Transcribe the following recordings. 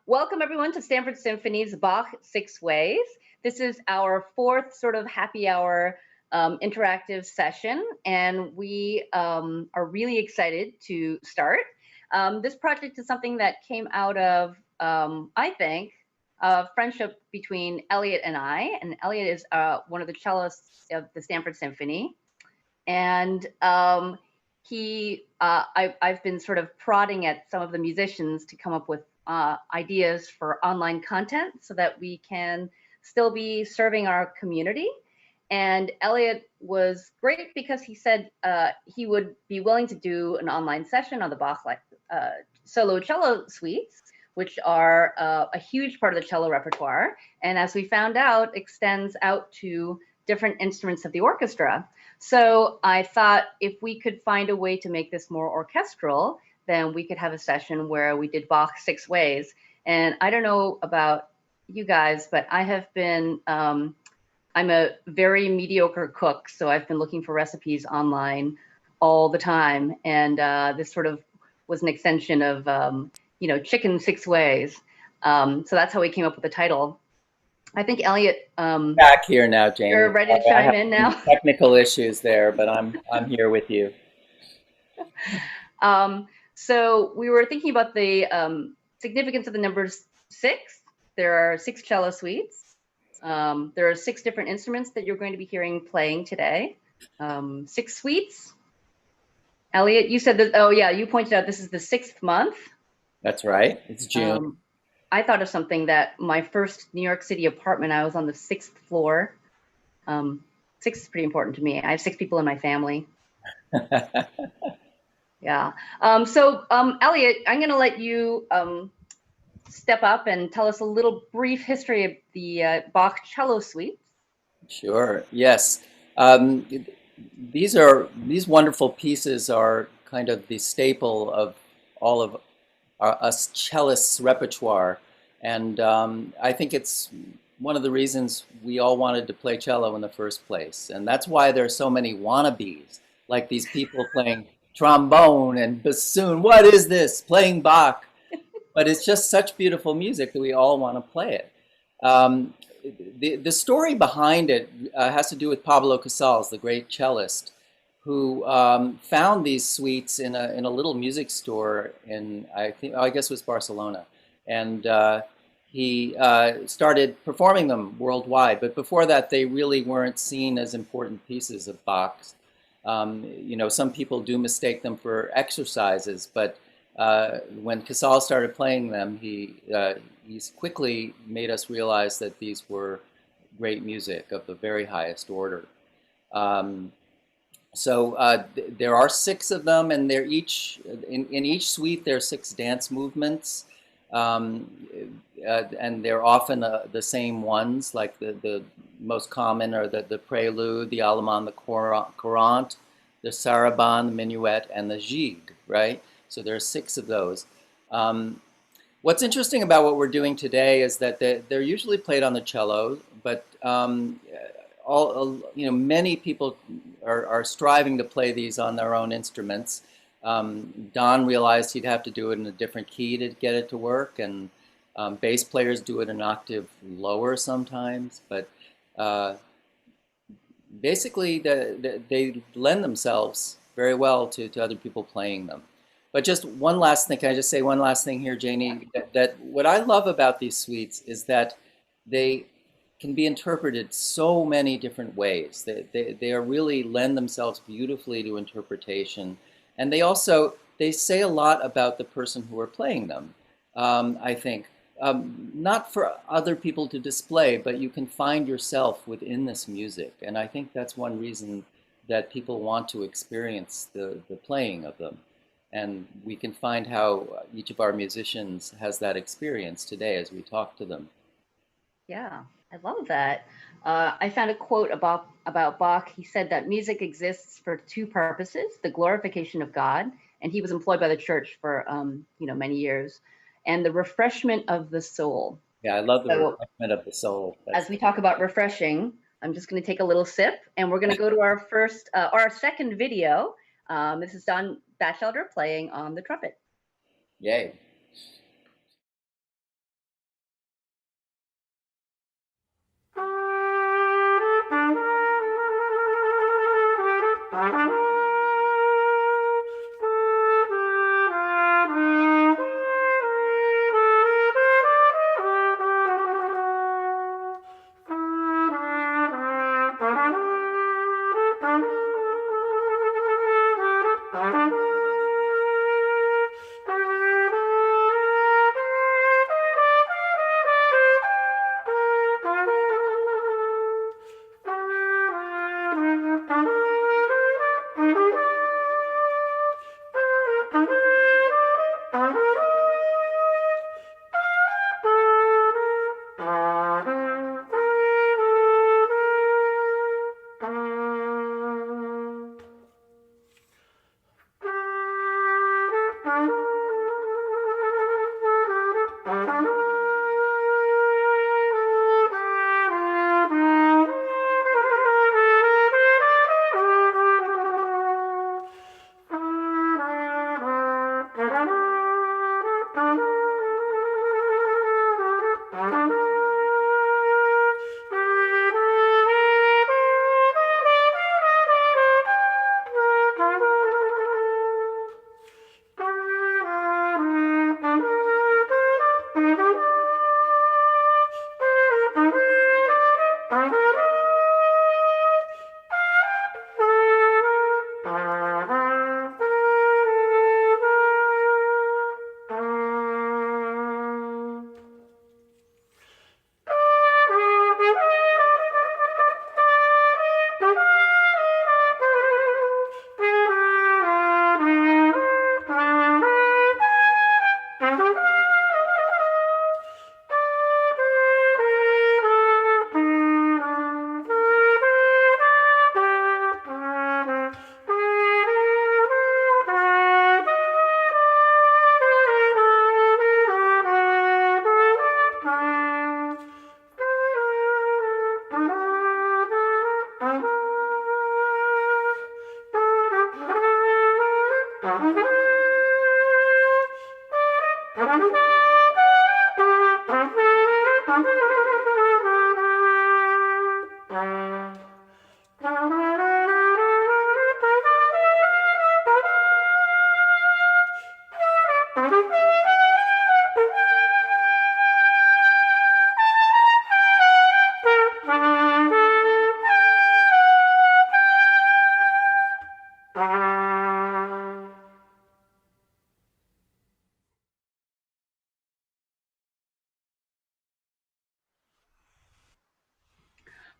Welcome everyone to Stamford Symphony's Bach 6 Ways. This is our fourth sort of happy hour interactive session, and we are really excited to start. This project is something that came out of, I think, a friendship between Elliot and I. And Elliot is one of the cellists of the Stamford Symphony. And I've been sort of prodding at some of the musicians to come up with ideas for online content so that we can still be serving our community. And Elliot was great because he said he would be willing to do an online session on the Bach solo cello suites, which are a huge part of the cello repertoire. And as we found out, extends out to different instruments of the orchestra. So I thought if we could find a way to make this more orchestral, then we could have a session where we did Bach 6 ways. And I don't know about you guys, but I have been, I'm a very mediocre cook, so I've been looking for recipes online all the time. And this sort of was an extension of, chicken 6 ways. So that's how we came up with the title. I think Elliot. Back here now, Jamie. You're ready to chime in now. Technical issues there, but I'm here with you. So we were thinking about the significance of the number 6. There are 6 cello suites. There are 6 different instruments that you're going to be hearing playing today. 6 suites. Elliot, you said that. Oh yeah, you pointed out this is the 6th month. That's right. It's June. I thought of something that my first New York City apartment, I was on the 6th floor. 6 is pretty important to me. I have 6 people in my family. Yeah. So Elliot, I'm going to let you step up and tell us a little brief history of the Bach cello suite. Sure. Yes. These wonderful pieces are kind of the staple of all of us cellists' repertoire, and I think it's one of the reasons we all wanted to play cello in the first place, and that's why there are so many wannabes, like these people playing trombone and bassoon. What is this? Playing Bach. But it's just such beautiful music that we all want to play it. The story behind it has to do with Pablo Casals, the great cellist, who found these suites in a little music store in, I guess it was Barcelona. And he started performing them worldwide. But before that, they really weren't seen as important pieces of Bach's. Some people do mistake them for exercises, but when Casal started playing them, he's quickly made us realize that these were great music of the very highest order. Um, there are six of them, and they're each in each suite. There are six dance movements, um, and they're often the same ones. Like the most common are the prelude, the allemande, the courante, the sarabande, the minuet, and the gigue. Right. So there are six of those. Um, What's interesting about what we're doing today is that they're usually played on the cello, but many people are striving to play these on their own instruments. Don realized he'd have to do it in a different key to get it to work, and bass players do it an octave lower sometimes. But uh, basically, they lend themselves very well to other people playing them. But just one last thing, can I just say one last thing here, Janie? That what I love about these suites is that they can be interpreted so many different ways. They are really lend themselves beautifully to interpretation. And they say a lot about the person who are playing them, I think. Not for other people to display, but you can find yourself within this music. And I think that's one reason that people want to experience the playing of them. And we can find how each of our musicians has that experience today as we talk to them. Yeah, I love that. I found a quote about Bach. He said that music exists for two purposes: the glorification of God, and he was employed by the church for many years, and the refreshment of the soul. Yeah, I love the So refreshment of the soul. as That's we talk about refreshing, I'm just going to take a little sip, and we're going to go to our first or our second video. This is Don Batchelder playing on the trumpet. yay.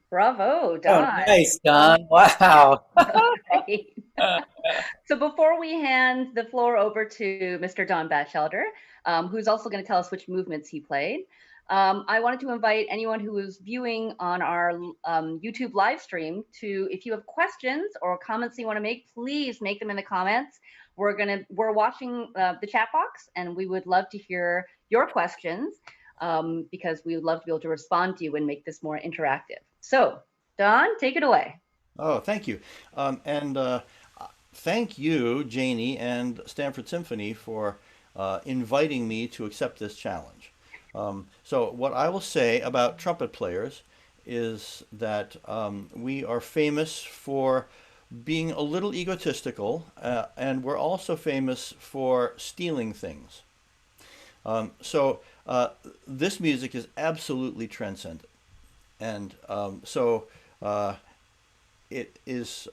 Bravo, Oh, Don. nice, Um, Don. Wow. right. So before we hand the floor over to Mr. Don Batchelder, who's also going to tell us which movements he played, I wanted to invite anyone who is viewing on our YouTube live stream to, if you have questions or comments you want to make, please make them in the comments. We're watching the chat box, and we would love to hear your questions because we would love to be able to respond to you and make this more interactive. So, Don, take it away. Oh, thank you. And thank you, Janie and Stamford Symphony, for inviting me to accept this challenge. So, what I will say about trumpet players is that we are famous for being a little egotistical, and we're also famous for stealing things. So, this music is absolutely transcendent. And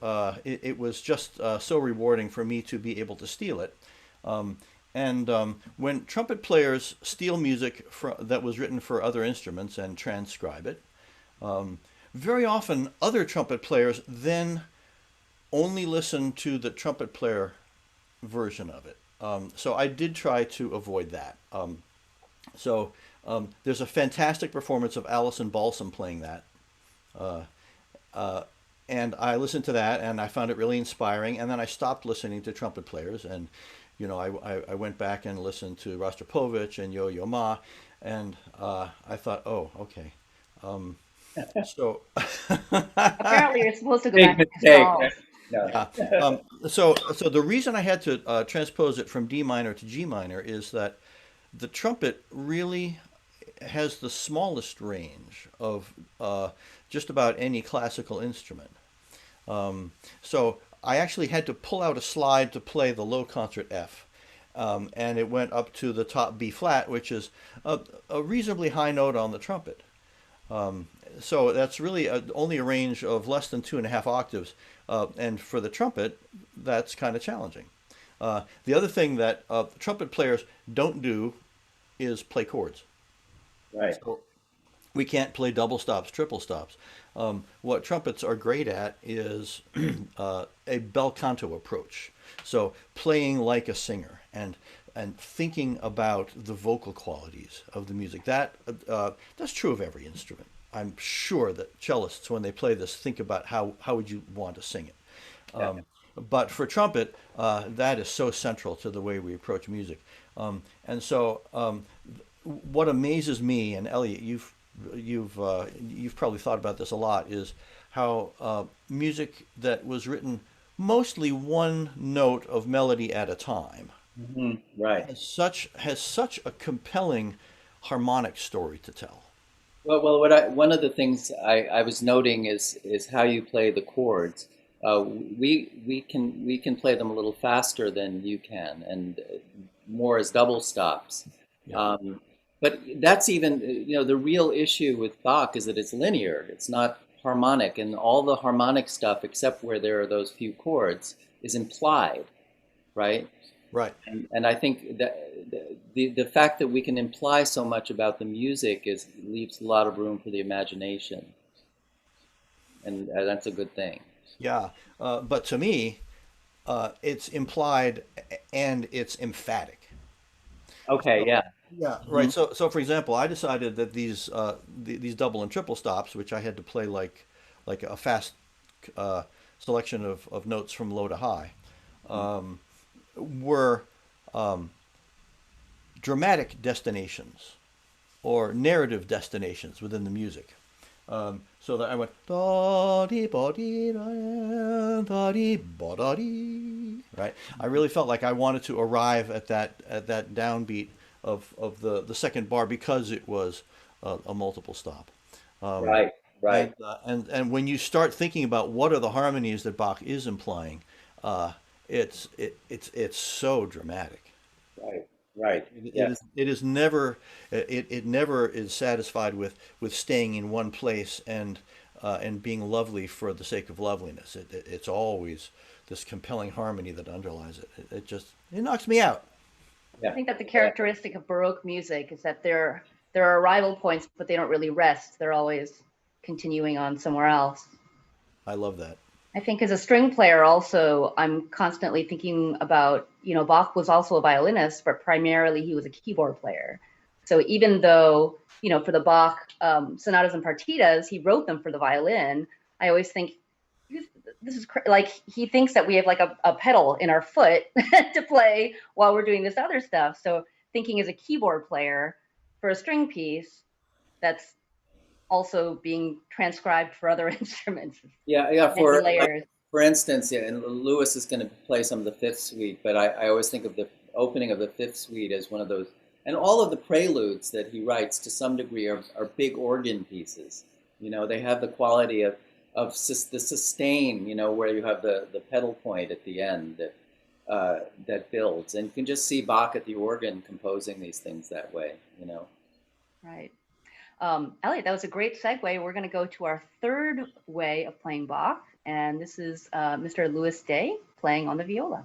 uh, it was just so rewarding for me to be able to steal it. And when trumpet players steal music that was written for other instruments and transcribe it, um, very often other trumpet players then only listen to the trumpet player version of it. So I did try to avoid that. So there's a fantastic performance of Alison Balsam playing that. Uh, uh, and I listened to that and I found it really inspiring. And then I stopped listening to trumpet players, and I went back and listened to Rostropovich and Yo-Yo Ma, and I thought, oh, okay. Um, so Apparently, you're supposed to go Big back to mistake. Casals. No. yeah. So the reason I had to transpose it from D minor to G minor is that the trumpet really has the smallest range of just about any classical instrument. So I actually had to pull out a slide to play the low concert F. And it went up to the top B flat, which is a reasonably high note on the trumpet. Um, so that's really only a range of less than 2.5 octaves. And for the trumpet, that's kind of challenging. The other thing that trumpet players don't do is play chords. Right. So we can't play double stops, triple stops. What trumpets are great at is a bel canto approach. So playing like a singer and thinking about the vocal qualities of the music. That's true of every instrument. I'm sure that cellists, when they play this, think about how would you want to sing it. Yeah. But for trumpet, that is so central to the way we approach music. And so, what amazes me, and Elliot, you've probably thought about this a lot, is how music that was written mostly one note of melody at a time Right. has such a compelling harmonic story to tell. Well, one of the things I was noting is how you play the chords. We can play them a little faster than you can, and more as double stops. Yeah. Um, but that's even the real issue with Bach is that it's linear. It's not harmonic, and all the harmonic stuff, except where there are those few chords, is implied, right? Right. And I think that the fact that we can imply so much about the music is leaves a lot of room for the imagination, and that's a good thing. Yeah. But to me, it's implied and it's emphatic. Okay, So, yeah. yeah, Hmm. right. So for example, I decided that these double and triple stops, which I had to play like a fast uh, selection of notes from low to high, um, were um, dramatic destinations or narrative destinations within the music. So that I went da dee ba dee da dee ba da dee. Right. I really felt like I wanted to arrive at that downbeat of the second bar because it was a multiple stop. Um, Right, right, and when you start thinking about what are the harmonies that Bach is implying, uh, it's so dramatic. right, right. It Yeah. is never it never is satisfied with staying in one place and being lovely for the sake of loveliness. It's always this compelling harmony that underlies it. It just it knocks me out. I think that the characteristic of Baroque music is that there are arrival points, but they don't really rest. They're always continuing on somewhere else. I love that. I think as a string player also, I'm constantly thinking about, Bach was also a violinist, but primarily he was a keyboard player. So even though, for the Bach sonatas and partitas, he wrote them for the violin, I always think, this is like he thinks that we have like a pedal in our foot to play while we're doing this other stuff. So thinking as a keyboard player for a string piece, that's also being transcribed for other instruments. Yeah. Many layers. For instance, yeah, and Lewis is going to play some of the Fifth Suite, but I always think of the opening of the Fifth Suite as one of those, and all of the preludes that he writes to some degree are big organ pieces. They have the quality of the sustain, where you have the pedal point at the end that builds, and you can just see Bach at the organ composing these things that way. Right. Elliot, that was a great segue. We're going to go to our third way of playing Bach, and this is Mr. Louis Day playing on the viola.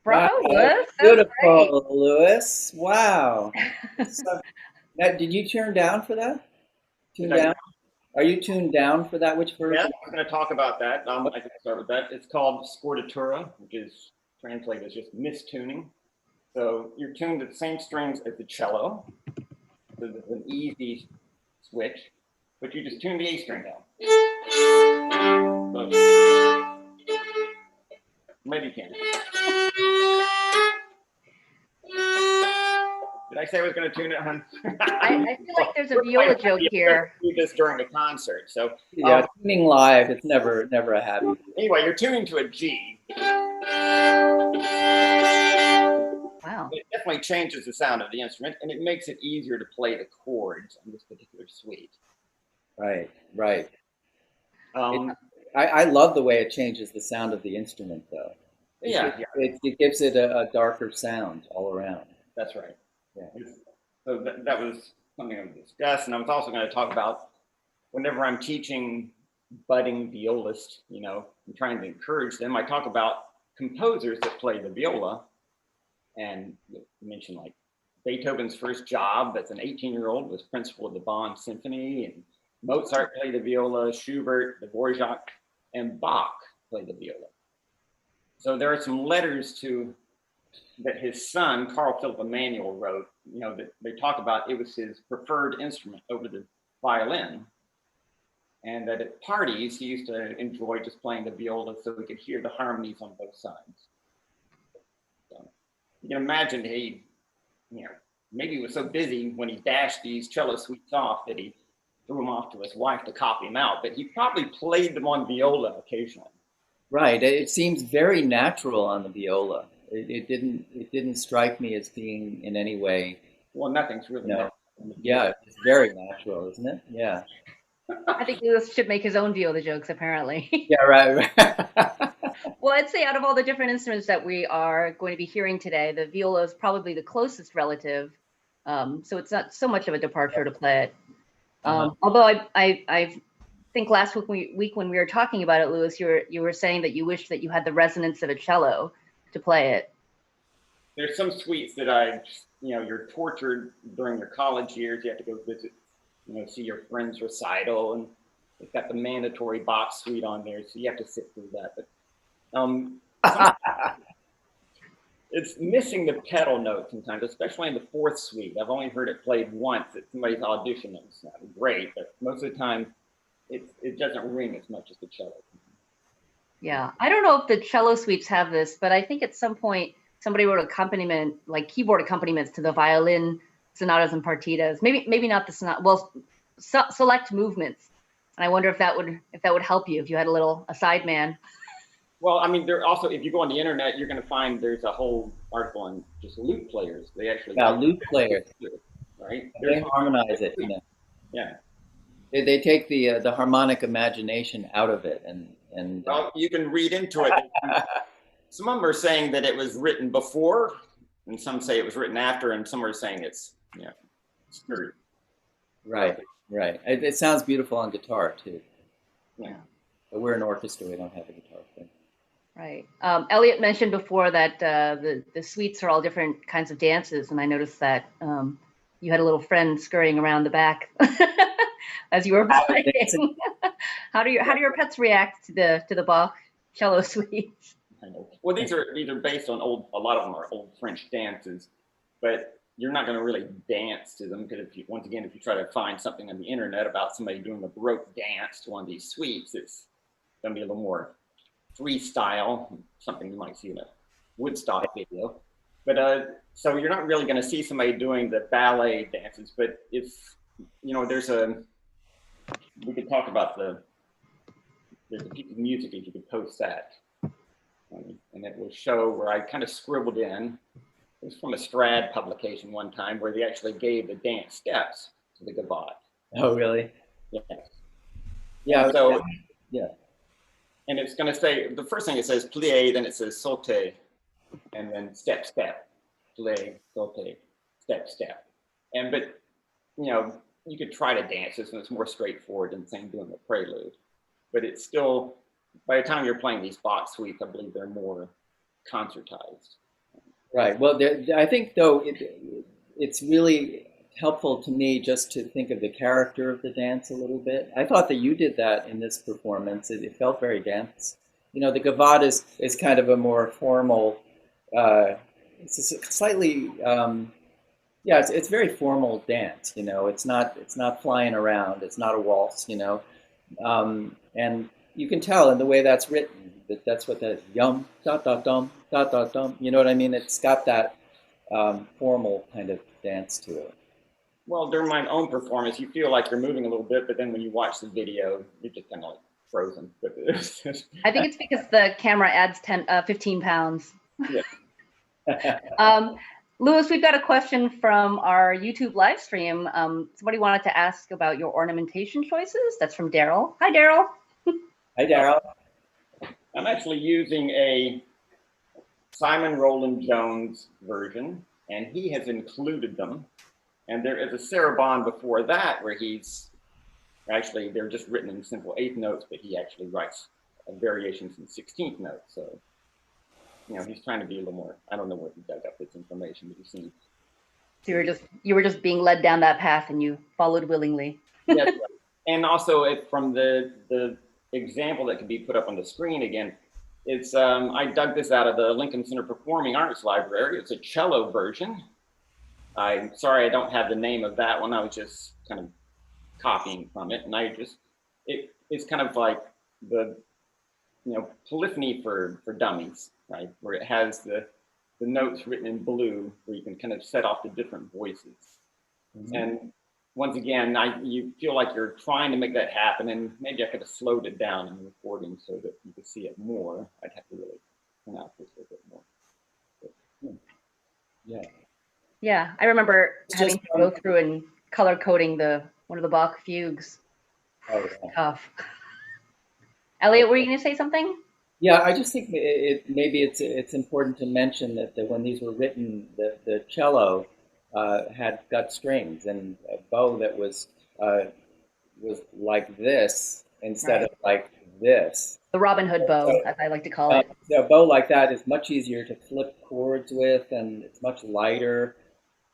Wow, Bravo, Louis. That's great. beautiful, Lewis. Wow. So, did you turn down for that? Tune down? Are you tuned down for that? Which Yeah, version? I'm going to talk about that. I can start with that. It's called scordatura, which is translated as just mistuning. So you're tuned to the same strings as the cello, So this is an easy switch, but you just tune the A string down. So, maybe you can. Did I say I was going to tune it, hon? I feel like there's a viola joke here. Do this during the concert. So Yeah, tuning live, it's never a happy. anyway, you're tuning to a G. Wow. It definitely changes the sound of the instrument, and it makes it easier to play the chords on this particular suite. Right, right. Um, I love the way it changes the sound of the instrument, though. yeah, It gives it a darker sound all around. that's right. Yeah. So that was something I would discuss, and I was also going to talk about whenever I'm teaching budding violists, you know, I'm trying to encourage them. I talk about composers that play the viola, and you mentioned like Beethoven's first job as an 18-year-old was principal of the Bonn Symphony, and Mozart played the viola, Schubert, Dvorak, and Bach played the viola. So there are some letters that his son, Carl Philipp Emanuel, wrote, you know, that they talk about it was his preferred instrument over the violin. And that at parties, he used to enjoy just playing the viola so we could hear the harmonies on both sides. So you can imagine he, you know, maybe he was so busy when he dashed these cello suites off that he threw them off to his wife to copy them out, but he probably played them on viola occasionally. Right. It seems very natural on the viola. It didn't strike me as being in any way. Well, nothing's really natural. Yeah, it's very natural, isn't it? Yeah. I think Lewis should make his own viola jokes, apparently. Yeah, right. Well, I'd say out of all the different instruments that we are going to be hearing today, the viola is probably the closest relative. So it's not so much of a departure to play it. Although I think last week when we were talking about it, Lewis, you were saying that you wish that you had the resonance of a cello to play it. There's some suites that you're tortured during your college years. You have to go visit, you know, see your friend's recital, and it's got the mandatory Bach suite on there, so you have to sit through that. But it's missing the pedal note sometimes, especially in the fourth suite. I've only heard it played once at somebody's audition. It was great, but most of the time, it doesn't ring as much as the cello. Yeah, I don't know if the cello suites have this, but I think at some point somebody wrote accompaniment, like keyboard accompaniments to the violin sonatas and partitas. Maybe not the sonata. Well, select movements. And I wonder if that would help you if you had a sideman. Well, I mean, there also, if you go on the internet, you're going to find there's a whole article on just lute players. They actually lute players, right? They harmonize it. You know. Yeah. They take the harmonic imagination out of it, and well, you can read into it. Some of them are saying that it was written before, and some say it was written after, and some are saying it's screwed. Right. It sounds beautiful on guitar too. Yeah. But we're an orchestra; we don't have a guitar thing. Right. Elliot mentioned before that the suites are all different kinds of dances, and I noticed that you had a little friend scurrying around the back as you were playing. How do your pets react to the Bach cello suites? I know. Well, these are based on a lot of them are old French dances, but you're not going to really dance to them, because if you try to find something on the internet about somebody doing a Baroque dance to one of these suites, it's going to be a little more freestyle, something you might see in a Woodstock video. But so you're not really going to see somebody doing the ballet dances. But if you know, we could talk about there's a piece of music, if you could post that, and it will show where I kind of scribbled in. It was from a Strad publication one time where they actually gave the dance steps to the gavotte. Oh, really? Yes. Yeah. And so, yeah. And it's going to say, the first thing it says plie, then it says sauté, and then step, step, plie, sauté, step, step. But, you know, you could try to dance this, and it's more straightforward than saying doing the prelude. But it's still, by the time you're playing these Bach suites, I believe they're more concertized. Right. Well, I think, though, it's really helpful to me just to think of the character of the dance a little bit. I thought that you did that in this performance. It felt very dance. You know, the gavotte is kind of a more formal, it's a slightly Yeah, it's very formal dance, you know. It's not flying around. It's not a waltz, you know. And you can tell in the way that's written that that's what that yum da da dum da da dum. You know what I mean? It's got that formal kind of dance to it. Well, during my own performance, you feel like you're moving a little bit, but then when you watch the video, you're just kind of like frozen. But I think it's because the camera adds 15 pounds. yeah. Louis, we've got a question from our YouTube live stream. Somebody wanted to ask about your ornamentation choices. That's from Daryl. Hi, Daryl. Hi, Daryl. I'm actually using a Simon Rowland Jones version, and he has included them. And there is a Sarah Bond before that where he's actually, they're just written in simple eighth notes, but he actually writes variations in 16th notes. So, you know, he's trying to be a little more, I don't know where he dug up this information, but he seems. So you were just being led down that path and you followed willingly. Yes, right. And also from the example that could be put up on the screen again, it's I dug this out of the Lincoln Center Performing Arts Library. It's a cello version. I'm sorry I don't have the name of that one. I was just kind of copying from it, and it's kind of like the polyphony for dummies, right? Where it has the notes written in blue, where you can kind of set off the different voices. Mm-hmm. And once again, you feel like you're trying to make that happen, and maybe I could have slowed it down in the recording so that you could see it more. I'd have to really turn out this a bit more. But, yeah. Yeah, I remember having to go through and color coding one of the Bach fugues. Oh, yeah. Tough. Elliot, were you going to say something? Yeah, I just think maybe it's important to mention that when these were written, the cello had got strings and a bow that was like this instead of like this. The Robin Hood bow, so, as I like to call it. A bow like that is much easier to flip chords with, and it's much lighter.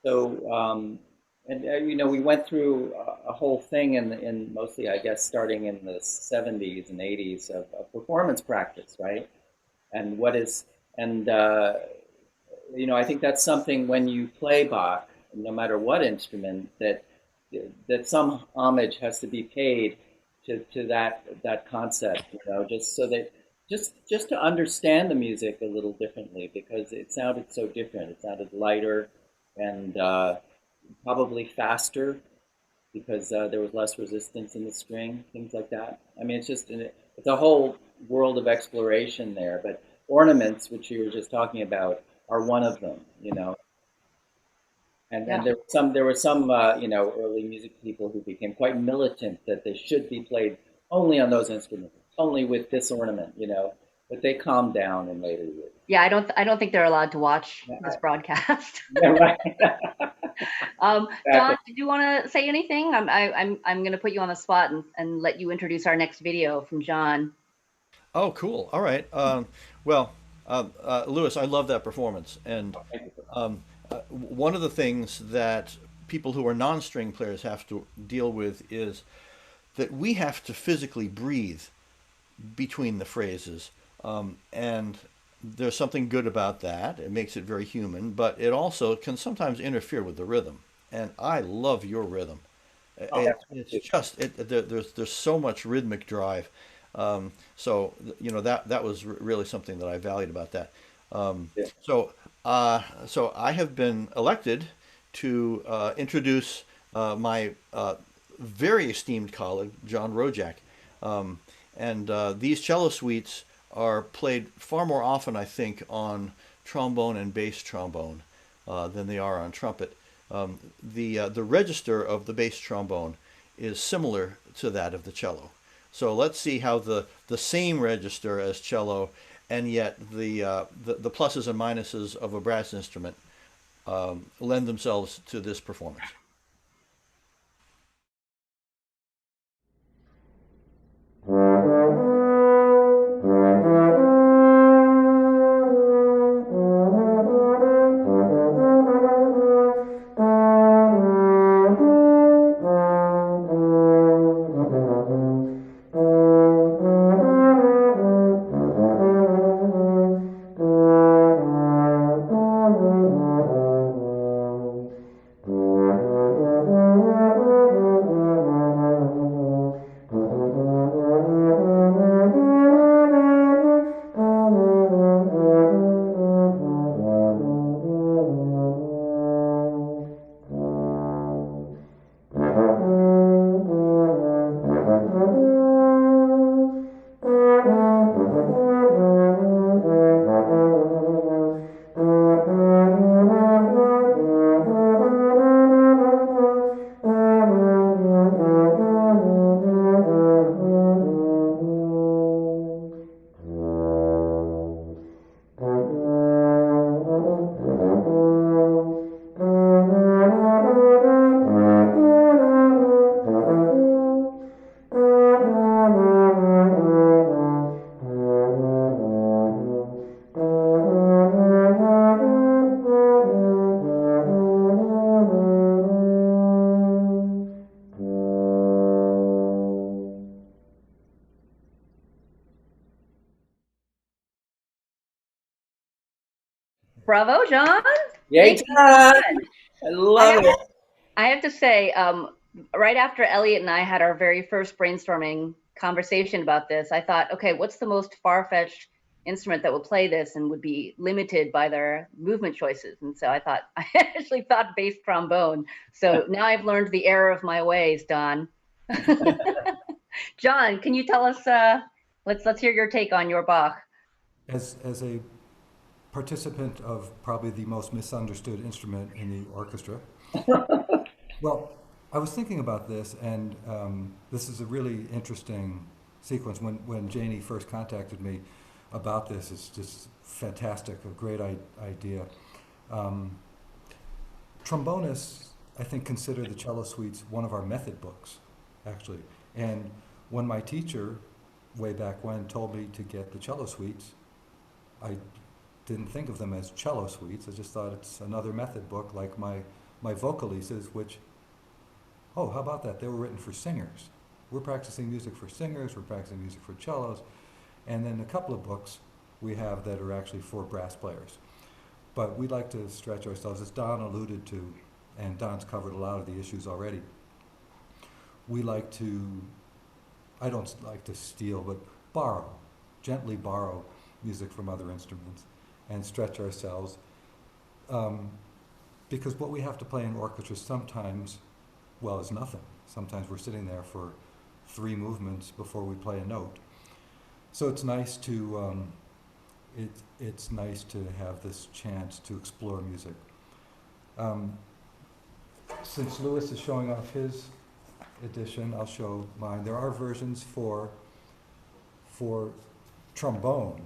So, we went through a whole thing in mostly, I guess, starting in the 70s and 80s of performance practice, right? And I think that's something when you play Bach, no matter what instrument, that some homage has to be paid to that concept, just so that just to understand the music a little differently, because it sounded so different. It sounded lighter and probably faster because there was less resistance in the string, things like that. I mean, it's a whole world of exploration there. But ornaments, which you were just talking about, are one of them, And then there were some early music people who became quite militant that they should be played only on those instruments, only with this ornament, But they calmed down in later years. Yeah, I don't think they're allowed to watch this broadcast. Yeah, right. Don, did you want to say anything? I'm going to put you on the spot and let you introduce our next video from John. Oh, cool. All right. Louis, I love that performance. And one of the things that people who are non-string players have to deal with is that we have to physically breathe between the phrases. And there's something good about that. It makes it very human, but it also can sometimes interfere with the rhythm. And I love your rhythm. There's so much rhythmic drive. That was really something that I valued about that. So I have been elected to introduce my very esteemed colleague, John Rojak. These cello suites are played far more often, I think, on trombone and bass trombone than they are on trumpet. The register of the bass trombone is similar to that of the cello. So let's see how the same register as cello, and yet the pluses and minuses of a brass instrument lend themselves to this performance. Bravo, John. Yay, Thank you John! so much. I love it. I have to say, right after Elliot and I had our very first brainstorming conversation about this, I thought, okay, what's the most far-fetched instrument that would play this and would be limited by their movement choices? And so I actually thought bass trombone. So now I've learned the error of my ways, Don. John, can you tell us, let's hear your take on your Bach. As a participant of probably the most misunderstood instrument in the orchestra, well, I was thinking about this, and this is a really interesting sequence. When Janie first contacted me about this, it's just fantastic, a great idea. Trombonists, I think, consider the cello suites one of our method books, actually. And when my teacher, way back when, told me to get the cello suites, I didn't think of them as cello suites. I just thought it's another method book like my vocalises, which, oh, how about that? They were written for singers. We're practicing music for singers, we're practicing music for cellos, and then a couple of books we have that are actually for brass players. But we like to stretch ourselves, as Don alluded to, and Don's covered a lot of the issues already. We like to, I don't like to steal, but borrow, gently borrow music from other instruments and stretch ourselves. Because what we have to play in orchestra sometimes, well, is nothing. Sometimes we're sitting there for 3 movements before we play a note. So it's nice to it's nice to have this chance to explore music. Since Lewis is showing off his edition, I'll show mine. There are versions for trombone,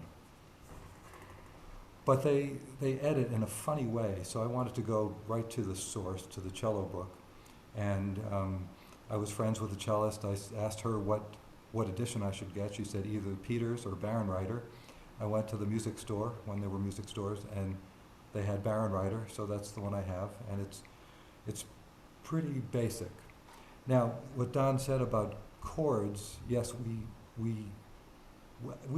but they edit in a funny way. So I wanted to go right to the source, to the cello book, and I was friends with the cellist. I asked her what edition I should get. She said either Peters or Barenreiter. I went to the music store when there were music stores, and they had Barenreiter, so that's the one I have, and it's pretty basic. Now, what Don said about chords, yes, we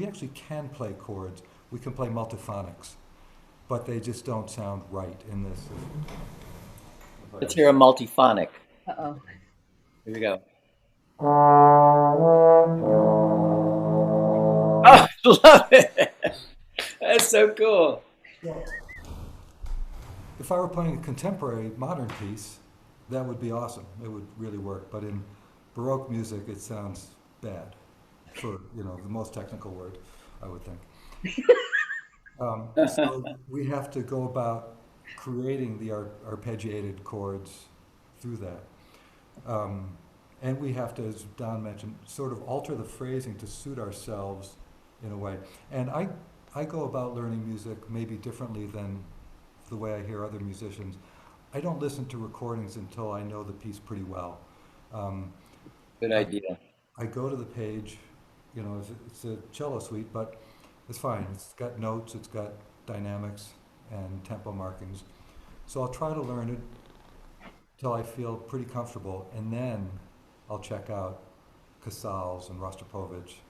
actually can play chords. We can play multiphonics, but they just don't sound right in this. Let's hear a multiphonic. Uh-oh. Here we go. Oh, I love it. That's so cool. Well, if I were playing a contemporary modern piece, that would be awesome. It would really work. But in Baroque music, it sounds bad, for the most technical word, I would think. So we have to go about creating the arpeggiated chords through that. And we have to, as Don mentioned, sort of alter the phrasing to suit ourselves in a way. And I go about learning music maybe differently than the way I hear other musicians. I don't listen to recordings until I know the piece pretty well. Good idea. I go to the page, it's a cello suite, but it's fine. It's got notes, it's got dynamics and tempo markings. So I'll try to learn it till I feel pretty comfortable, and then I'll check out Casals and Rostropovich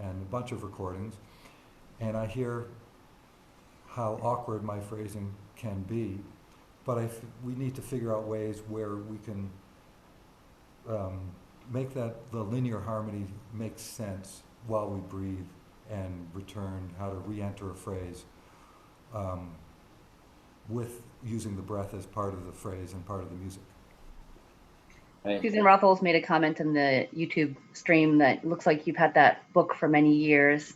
and a bunch of recordings, and I hear how awkward my phrasing can be, but we need to figure out ways where we can make the linear harmony make sense while we breathe and return, how to re-enter a phrase with using the breath as part of the phrase and part of the music. Right. Susan Rothels made a comment in the YouTube stream that looks like you've had that book for many years.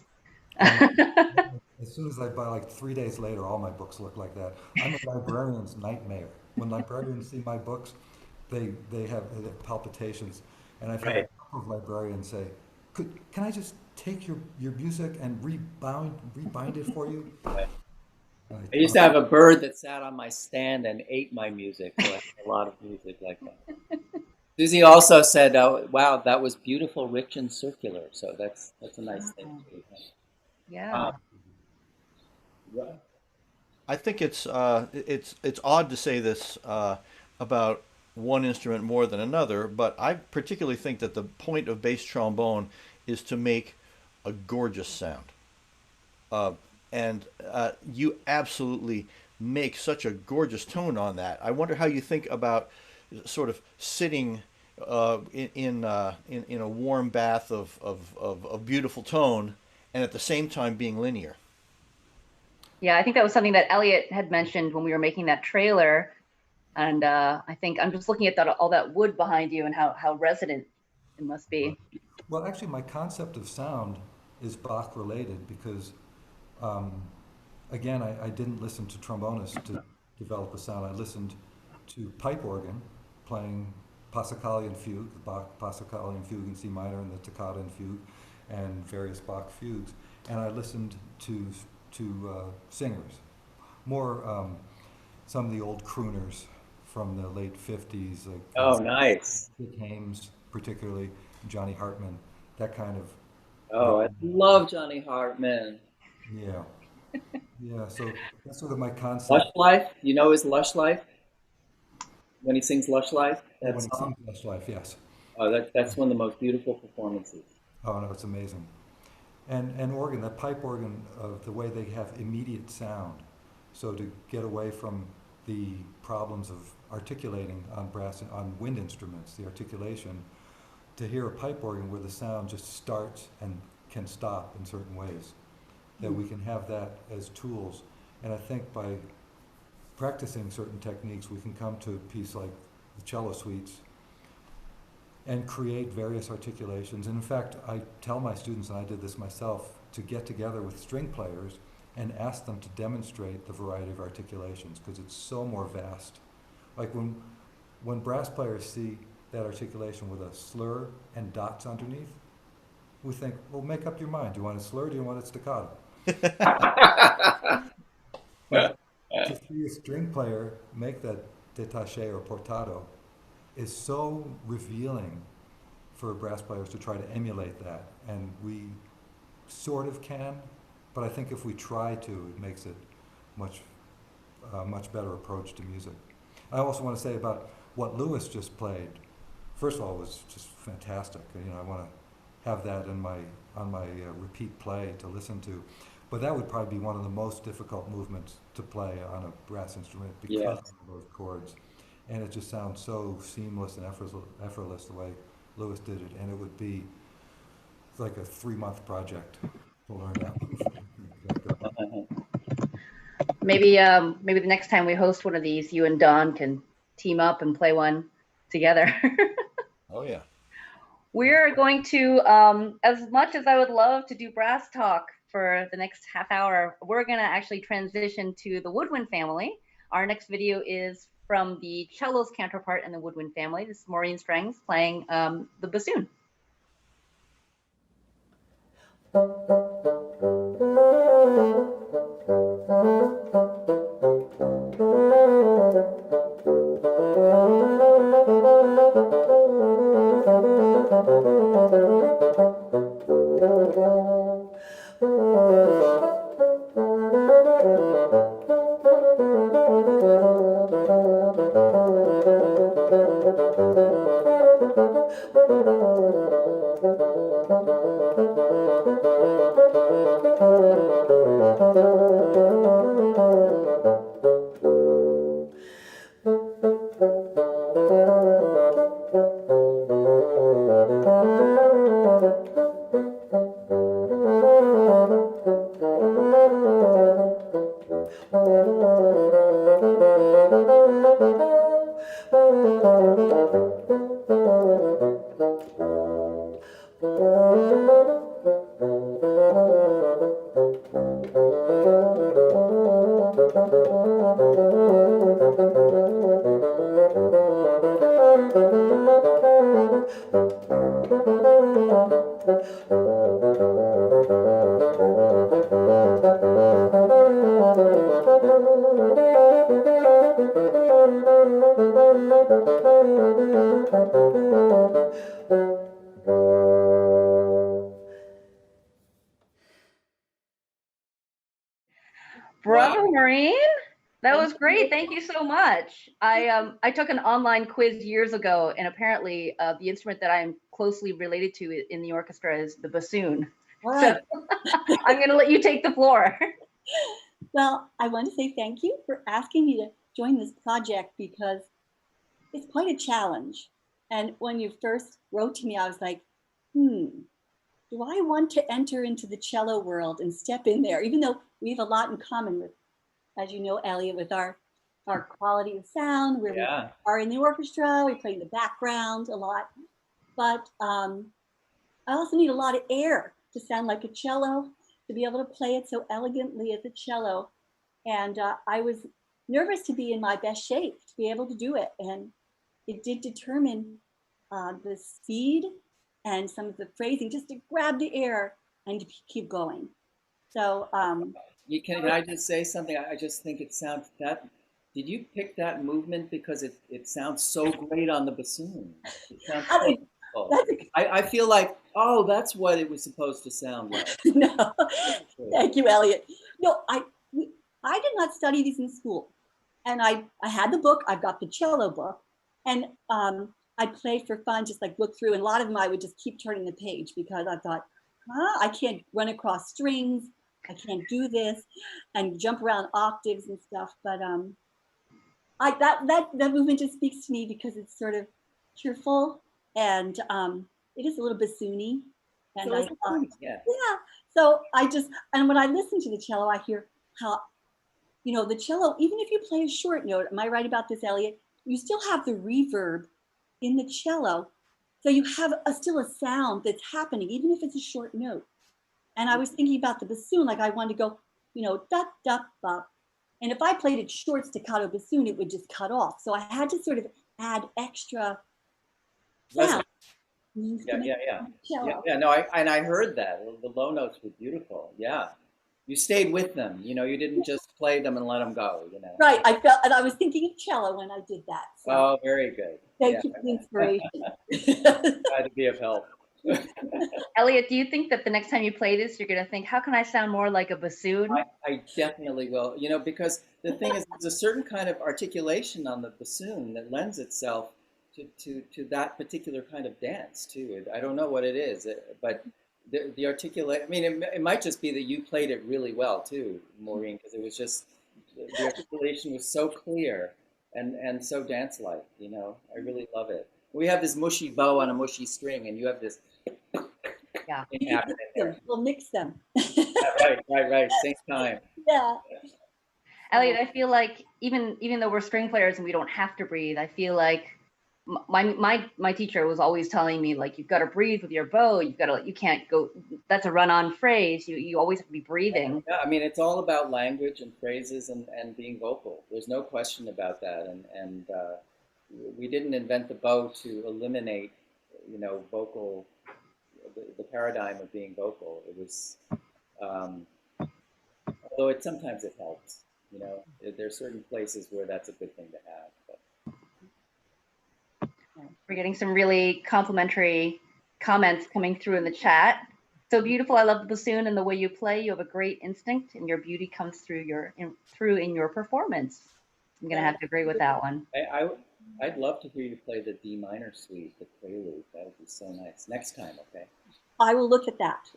As soon as I buy, like 3 days later, all my books look like that. I'm a librarian's nightmare. When librarians see my books, they have palpitations. And I've had a couple of librarians say, can I just take your music and rebind it for you? I used to have a bird that sat on my stand and ate my music. So I have a lot of music like that. Susie also said, wow, that was beautiful, rich, and circular. So that's a nice thing too. Yeah. I think it's odd to say this about one instrument more than another, but I particularly think that the point of bass trombone is to make a gorgeous sound. And you absolutely make such a gorgeous tone on that. I wonder how you think about sort of sitting in a warm bath of beautiful tone, and at the same time being linear. Yeah, I think that was something that Elliot had mentioned when we were making that trailer. And I think I'm just looking at all that wood behind you and how resonant it must be. Well, actually, my concept of sound is Bach related because, um, again, I didn't listen to trombonists to develop a sound. I listened to pipe organ playing Passacaglia fugue, the Bach Passacaglia fugue in C minor and the Toccata and fugue, and various Bach fugues. And I listened to singers, more some of the old crooners from the late 50s, like Oh, nice. Dick Hames, particularly Johnny Hartman, that kind of Oh, I rock. love Johnny Hartman. Yeah, yeah. So that's sort of my Lush concept. Life. You know his Lush Life when he sings Lush Life. Oh, That when he song. sings Lush Life, yes. Oh, that's one of the most beautiful performances. Oh no, it's amazing. And organ, that pipe organ, the way they have immediate sound. So to get away from the problems of articulating on brass on wind instruments, the articulation, to hear a pipe organ where the sound just starts and can stop in certain ways, that we can have that as tools. And I think by practicing certain techniques, we can come to a piece like the cello suites and create various articulations. And in fact, I tell my students, and I did this myself, to get together with string players and ask them to demonstrate the variety of articulations because it's so more vast. Like when brass players see that articulation with a slur and dots underneath, we think, well, make up your mind. Do you want a slur or do you want it staccato? But to see a string player make that détaché or portato is so revealing for brass players to try to emulate that. And we sort of can, but I think if we try to, it makes it much better approach to music. I also want to say about what Lewis just played. First of all, it was just fantastic. You know, I want to have that on my repeat play to listen to. But that would probably be one of the most difficult movements to play on a brass instrument because Yes. of those chords. And it just sounds so seamless and effortless the way Lewis did it. And it would be like a 3-month project to learn that. Maybe the next time we host one of these, you and Don can team up and play one together. Oh yeah. We're going to, as much as I would love to do brass talk for the next half hour, we're going to actually transition to the woodwind family. Our next video is from the cello's counterpart in the woodwind family. This is Maureen Strings playing the bassoon. Bravo, Maureen. That was great. Thank you so much. I took an online quiz years ago, and apparently the instrument that I'm closely related to in the orchestra is the bassoon. So I'm going to let you take the floor. Well, I want to say thank you for asking me to join this project because it's quite a challenge. And when you first wrote to me, I was like, do I want to enter into the cello world and step in there, even though we have a lot in common with, as you know, Elliot, with our quality of sound, where we Yeah. are in the orchestra, we play in the background a lot. But I also need a lot of air to sound like a cello, to be able to play it so elegantly as a cello. And I was nervous to be in my best shape to be able to do it. And it did determine the speed and some of the phrasing, just to grab the air and to keep going. So Can I just say something? I just think it sounds that. Did you pick that movement because it sounds so great on the bassoon? It sounds so beautiful. I feel like, oh, that's what it was supposed to sound like. No, thank you, Elliot. No, I did not study these in school, and I had the book. I've got the cello book, and I'd play for fun, just like look through, and a lot of them I would just keep turning the page because I thought, I can't run across strings, I can't do this, and jump around octaves and stuff. But that movement just speaks to me because it's sort of cheerful and it is a little bassoony, and I thought, yeah. So and when I listen to the cello, I hear how, the cello, even if you play a short note, am I right about this, Elliot? You still have the reverb in the cello. So you have still a sound that's happening, even if it's a short note. And I was thinking about the bassoon, like I wanted to go, da, da, ba. And if I played it short staccato bassoon, it would just cut off. So I had to sort of add extra sound. Yeah. No, I heard that. The low notes were beautiful. Yeah. You stayed with them, you didn't just play them and let them go, Right, I felt, and I was thinking of cello when I did that. So. Oh, very good. Thank you for the inspiration. Glad to be of help. Elliot, do you think that the next time you play this, you're going to think, how can I sound more like a bassoon? I definitely will, because the thing is, there's a certain kind of articulation on the bassoon that lends itself to that particular kind of dance, too. I don't know what it is, but the articulate, I mean, it might just be that you played it really well, too, Maureen, because it was just, the articulation was so clear and so dance-like, I really love it. We have this mushy bow on a mushy string, and you have this thing happening there. We'll mix them. Right. Same time. Yeah. Elliot, I feel like even though we're string players and we don't have to breathe, I feel like my teacher was always telling me, like, you've got to breathe with your bow. You can't go. That's a run-on phrase. You always have to be breathing. Yeah, I mean, it's all about language and phrases and being vocal. There's no question about that. And we didn't invent the bow to eliminate, vocal, the paradigm of being vocal. It was, although sometimes it helps. There's certain places where that's a good thing to have. But. We're getting some really complimentary comments coming through in the chat. So beautiful. I love the bassoon and the way you play. You have a great instinct, and your beauty comes through in your performance. I'm gonna have to agree with that one. I'd love to hear you play the D minor suite, the prelude. That would be so nice. Next time, okay? I will look at that.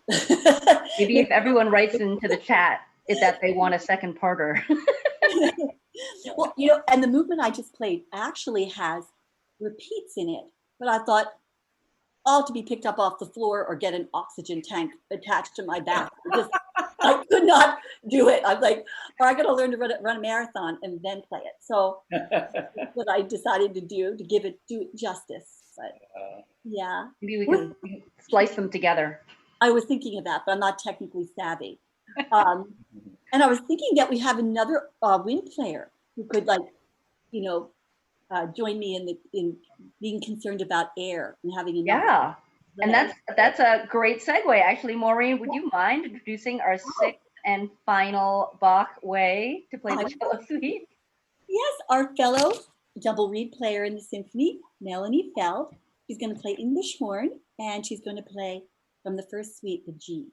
Maybe if everyone writes into the chat that they want a second parter. Well, and the movement I just played actually has repeats in it, but I thought, all to be picked up off the floor or get an oxygen tank attached to my back. I could not do it. I was like, I got to learn to run a marathon and then play it. So that's what I decided to do to do it justice. But yeah, maybe we can splice them together. I was thinking of that, but I'm not technically savvy. And I was thinking that we have another wind player who could, like, join me in being concerned about air and having enough. Yeah, and that's a great segue. Actually, Maureen, would you mind introducing our sixth and final Bach way to play the cello suite? Yes, our fellow double reed player in the symphony, Melanie Feld. She's going to play English horn, and she's going to play from the first suite, the G.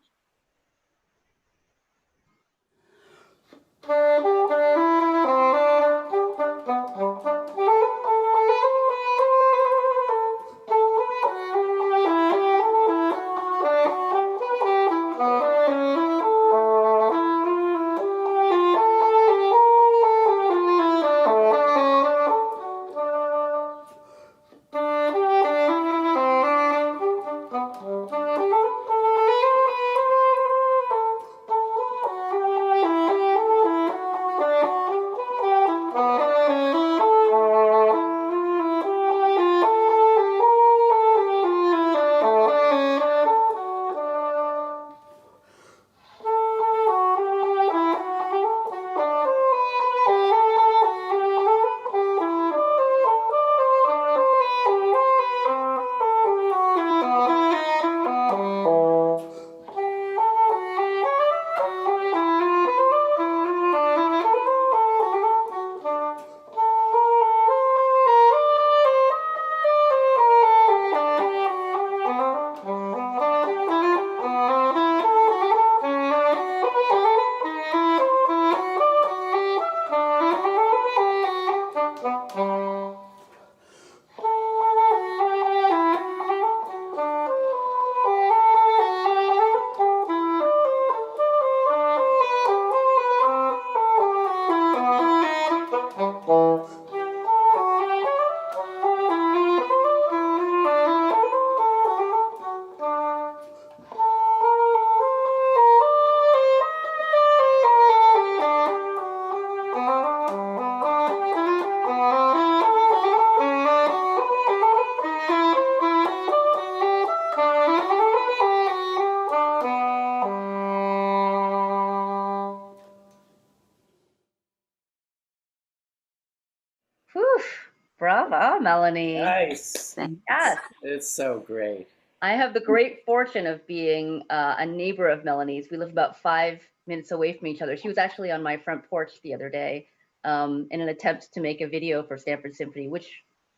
Melanie. Nice. Thanks. Yes. It's so great. I I have the great fortune of being a neighbor of Melanie's. We live about 5 minutes away from each other. She was actually on my front porch the other day in an attempt to make a video for Stamford Symphony, which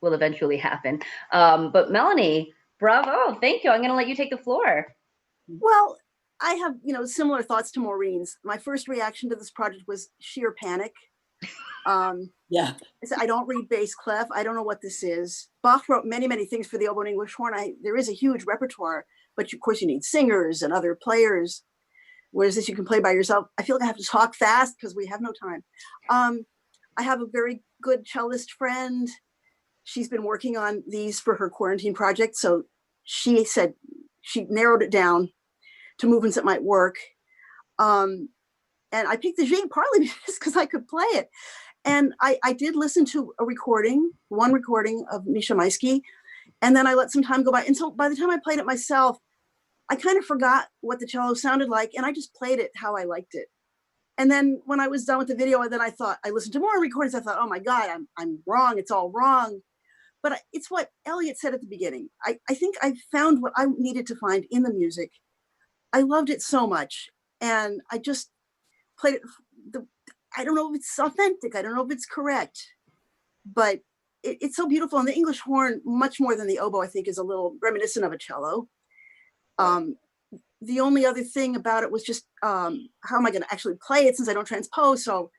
will eventually happen. But Melanie, bravo. Thank you. I'm going to let you take the floor. Well, I have, similar thoughts to Maureen's. My first reaction to this project was sheer panic. Yeah. I said, I don't read bass clef. I don't know what this is. Bach wrote many, many things for the oboe and English horn. There is a huge repertoire, but of course you need singers and other players. Whereas this you can play by yourself. I feel like I have to talk fast because we have no time. I have a very good cellist friend. She's been working on these for her quarantine project. So she said she narrowed it down to movements that might work. And I picked the G partly just because I could play it. And I did listen to one recording of Misha Maisky, and then I let some time go by. And so by the time I played it myself, I kind of forgot what the cello sounded like, and I just played it how I liked it. And then when I was done with the video, then I listened to more recordings. I thought, oh my God, I'm wrong. It's all wrong. But it's what Elliot said at the beginning. I think I found what I needed to find in the music. I loved it so much. And I just played it. I don't know if it's authentic. I don't know if it's correct, but it's so beautiful. And the English horn, much more than the oboe, I think is a little reminiscent of a cello. The only other thing about it was just how am I going to actually play it since I don't transpose? So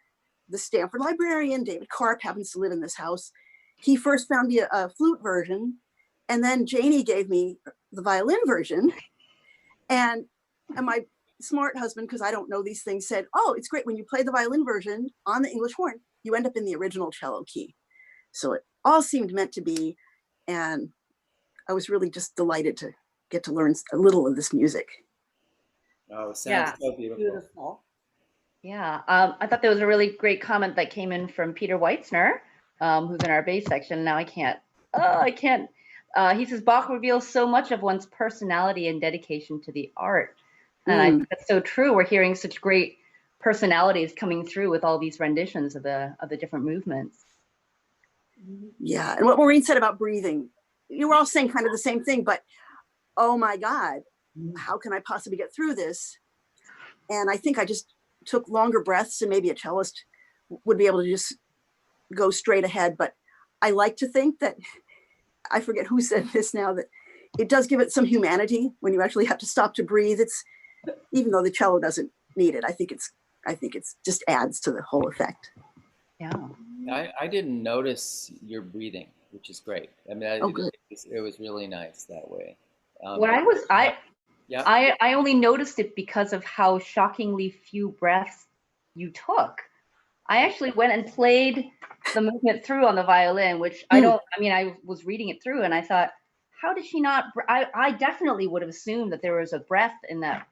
the Stamford librarian, David Karp, happens to live in this house. He first found me a flute version, and then Janie gave me the violin version. And my smart husband, because I don't know these things, said, oh, it's great when you play the violin version on the English horn, you end up in the original cello key. So it all seemed meant to be. And I was really just delighted to get to learn a little of this music. Oh, it sounds Yeah. so beautiful. Beautiful. Yeah, I thought there was a really great comment that came in from Peter Weitzner, who's in our bass section. Now I can't. He says Bach reveals so much of one's personality and dedication to the art, and I think that's so true. We're hearing such great personalities coming through with all these renditions of the different movements. Yeah, and what Maureen said about breathing, you were all saying kind of the same thing, but oh my God, how can I possibly get through this? And I think I just took longer breaths, and maybe a cellist would be able to just go straight ahead. But I like to think that, I forget who said this now, that it does give it some humanity when you actually have to stop to breathe. It's, even though the cello doesn't need it, I think it's just adds to the whole effect. Yeah. I didn't notice your breathing, which is great. I mean, Good. it was really nice that way. When Yeah. I only noticed it because of how shockingly few breaths you took. I actually went and played the movement through on the violin, which I was reading it through and I thought, how did she not? I definitely would have assumed that there was a breath in that.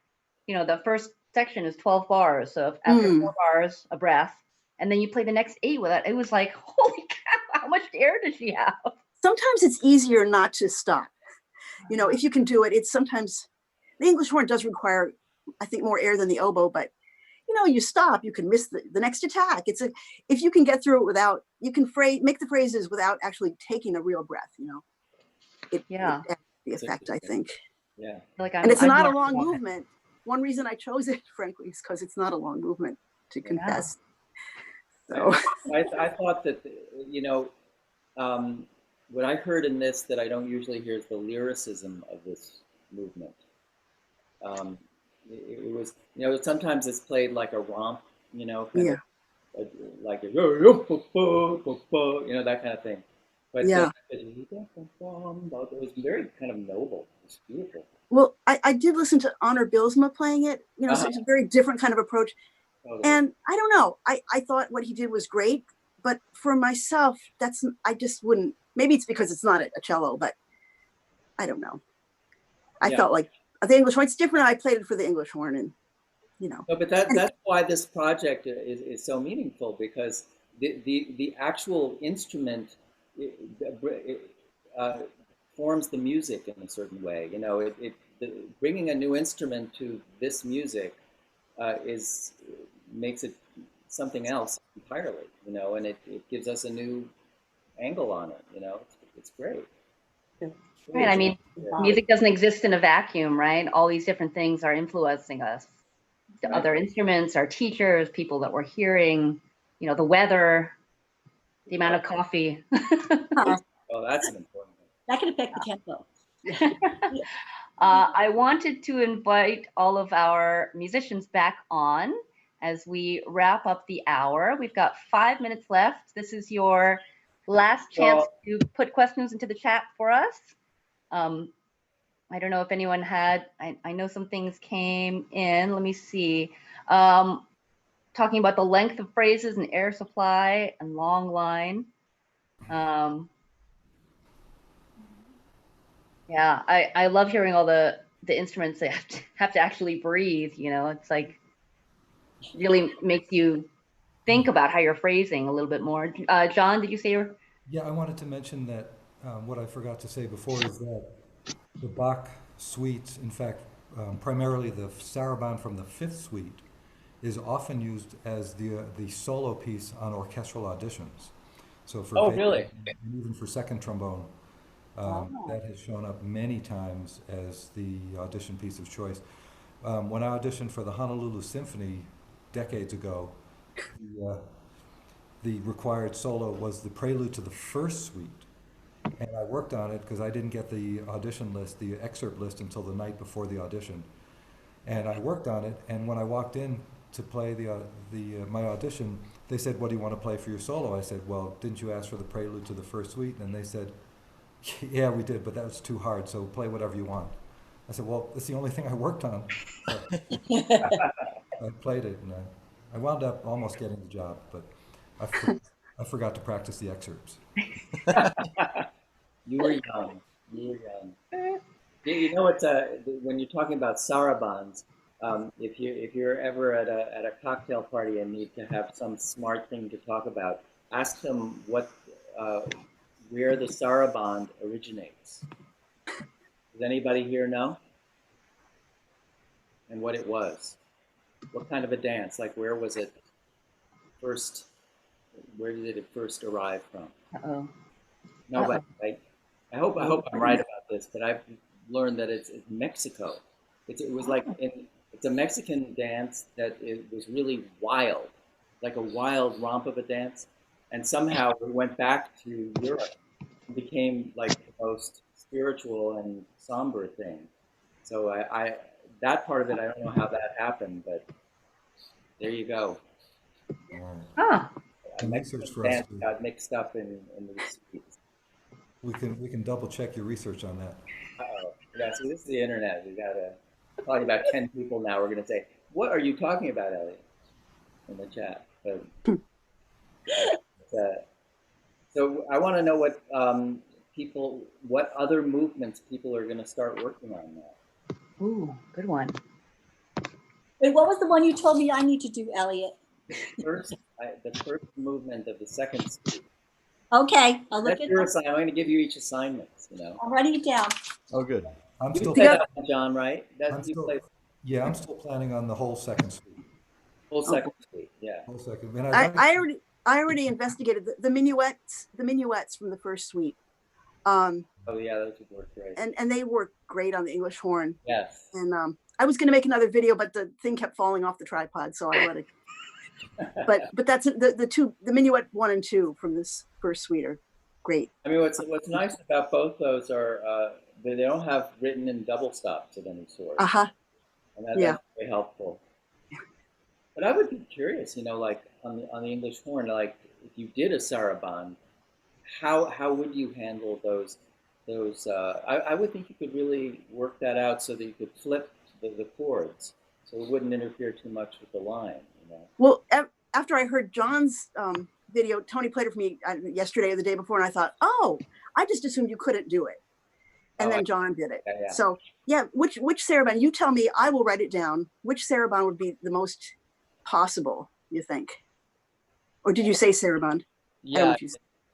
The first section is 12 bars. So after 4 bars, a breath, and then you play the next 8 with it. It was like, holy cow, how much air does she have? Sometimes it's easier not to stop. If you can do it, it's sometimes, the English horn does require, I think, more air than the oboe, but you stop, you can miss the next attack. If you can get through it without, you can make the phrases without actually taking a real breath, it adds the effect, I think. Yeah. And it's not a long movement. One reason I chose it, frankly, is because it's not a long movement, to confess. So I thought that, what I heard in this that I don't usually hear is the lyricism of this movement. It was, sometimes it's played like a romp, kind of like that kind of thing. But it was very kind of noble. It's beautiful. Well, I did listen to Honor Bylsma playing it, so it's a very different kind of approach. Totally. And I don't know, I thought what he did was great, but for myself, I just wouldn't, maybe it's because it's not a cello, but I don't know. I felt like the English horn, it's different. I played it for the English horn and, No, but that's why this project is so meaningful, because the actual instrument forms the music in a certain way. Bringing a new instrument to this music makes it something else entirely, and it gives us a new angle on it, It's great. Right. I mean, music doesn't exist in a vacuum, right? All these different things are influencing us. The Right. other instruments, our teachers, people that we're hearing, the weather, the amount of coffee. Oh, that's an important thing. That can affect the tempo. I wanted to invite all of our musicians back on as we wrap up the hour. We've got 5 minutes left. This is your last chance to put questions into the chat for us. I don't know if anyone had, I know some things came in. Let me see. Talking about the length of phrases and air supply and long line. Yeah, I love hearing all the instruments that have to actually breathe. It's like really makes you think about how you're phrasing a little bit more. John, did you say you're? Yeah, I wanted to mention that what I forgot to say before is that the Bach suites, in fact, primarily the saraband from the Fifth Suite, is often used as the solo piece on orchestral auditions. So for bass Really? and even for second trombone, that has shown up many times as the audition piece of choice. When I auditioned for the Honolulu Symphony decades ago, the required solo was the prelude to the first suite. And I worked on it because I didn't get the audition list, the excerpt list, until the night before the audition. And I worked on it, and when I walked in to play my audition, they said, "What do you want to play for your solo?" I said, "Well, didn't you ask for the prelude to the first suite?" And they said, "Yeah, we did, but that was too hard, so play whatever you want." I said, "Well, it's the only thing I worked on." So I played it, and I wound up almost getting the job, but I forgot to practice the excerpts. You were young. You were young. You know what? When you're talking about sarabands, if you're ever at a cocktail party and need to have some smart thing to talk about, ask them where the saraband originates. Does anybody here know? And what it was? What kind of a dance? Like where was it first? Where did it first arrive from? Uh-oh. Nobody, right? I hope I'm right about this, but I've learned that it's Mexico. It was like it's a Mexican dance that it was really wild, like a wild romp of a dance, and somehow it went back to Europe and became like the most spiritual and somber thing. So I that part of it, I don't know how that happened, but there you go. All right. Huh. A Research Mexican for us dance to got mixed up in the sweets. we can double check your research on that. Uh-oh. Yeah, so this is the internet. We got probably about 10 people now. We're going to say, "What are you talking about, Elliot?" in the chat. So I want to know what other movements people are going to start working on now. Ooh, good one. Wait, what was the one you told me I need to do, Elliot? The first movement of the second suite. Okay, I'll look That's at your that. assignment. I'm going to give you each assignments. I'm writing it down. Oh, good. I'm You still play that one, John, right? I'm still planning on the whole second suite. Whole second suite. Yeah. Whole second. And I already investigated the minuets from the first suite. Oh yeah, those would work great. And they work great on the English horn. Yes. And I was going to make another video, but the thing kept falling off the tripod, so I let it. But that's the minuet 1 and 2 from this first suite are great. I mean, what's nice about both those are they don't have written in double stops of any sort. And that's very helpful. But I would be curious, like on the English horn, like if you did a saraband, how would you handle those? I would think you could really work that out so that you could flip the chords, so it wouldn't interfere too much with the line. Well, after I heard John's video, Tony played it for me yesterday or the day before, and I thought, oh, I just assumed you couldn't do it. And then John did it. Yeah. So yeah, which saraband? You tell me, I will write it down. Which saraband would be the most possible, you think? Or did you say saraband? Yeah.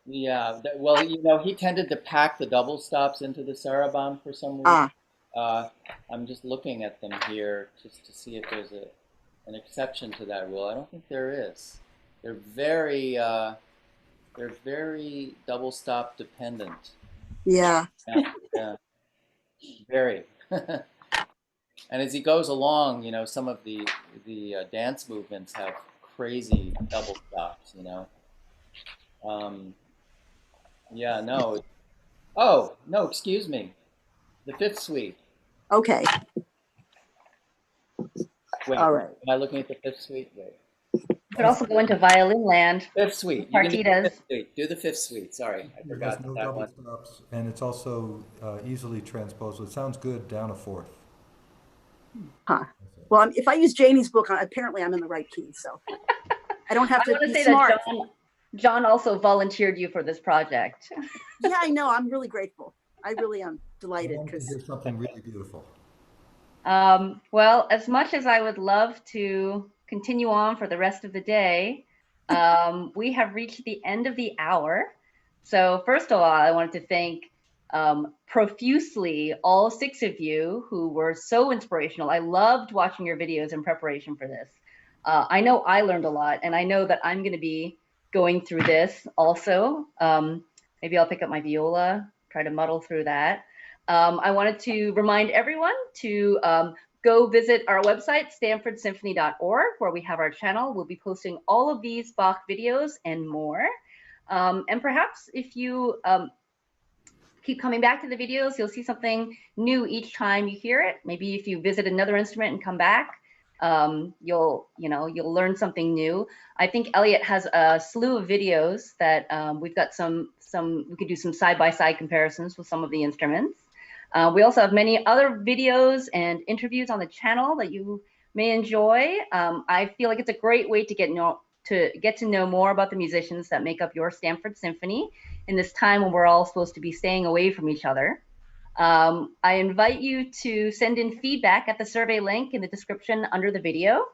Yeah. Well, he tended to pack the double stops into the saraband for some reason. I'm just looking at them here just to see if there's an exception to that rule. I don't think there is. They're very double stop dependent. Yeah. Yeah, yeah, very. And as he goes along, some of the dance movements have crazy double stops. Um, yeah, no. Oh, no, excuse me. The fifth suite. Okay. Wait, All right. am I looking at the fifth suite? Wait. You could also go into violin land, Fifth suite. You can do the partitas. fifth suite. Do the fifth suite. Sorry, I It has forgot no that double one. stops, and it's also easily transposable. It sounds good down a fourth. Huh. Well, if I use Janie's book, apparently I'm in the right key, so I don't have I to want to be say smart. that John also volunteered you for this project. Yeah, I know. I'm really grateful. I really am I delighted wanted to because hear something really beautiful. Well, as much as I would love to continue on for the rest of the day, we have reached the end of the hour. So first of all, I wanted to thank profusely all 6 of you who were so inspirational. I loved watching your videos in preparation for this. I know I learned a lot, and I know that I'm going to be going through this also. Maybe I'll pick up my viola, try to muddle through that. I wanted to remind everyone to go visit our website, stanfordsymphony.org, where we have our channel. We'll be posting all of these Bach videos and more. And perhaps if you keep coming back to the videos, you'll see something new each time you hear it. Maybe if you visit another instrument and come back, you'll learn something new. I think Elliot has a slew of videos that we've got we could do some side-by-side comparisons with some of the instruments. We also have many other videos and interviews on the channel that you may enjoy. I feel like it's a great way to get to know more about the musicians that make up your Stamford Symphony in this time when we're all supposed to be staying away from each other. I invite you to send in feedback at the survey link in the description under the video.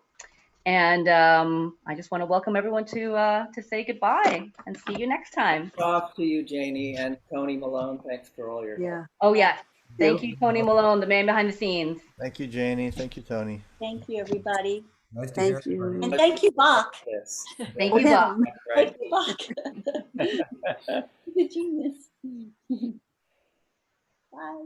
And I just want to welcome everyone to say goodbye and see you next time. Talk to you, Janie, and Tony Malone. Thanks for all your help. yeah. Oh, yes. Thank you, Tony Malone, the man behind the scenes. Thank you, Janie. Thank you, Tony. Thank you, everybody. Nice to hear Thank you. everybody. And thank you, Bach. Yes. Thank you, Bob. Him. Right. Thank you, Bach. The genius. Bye.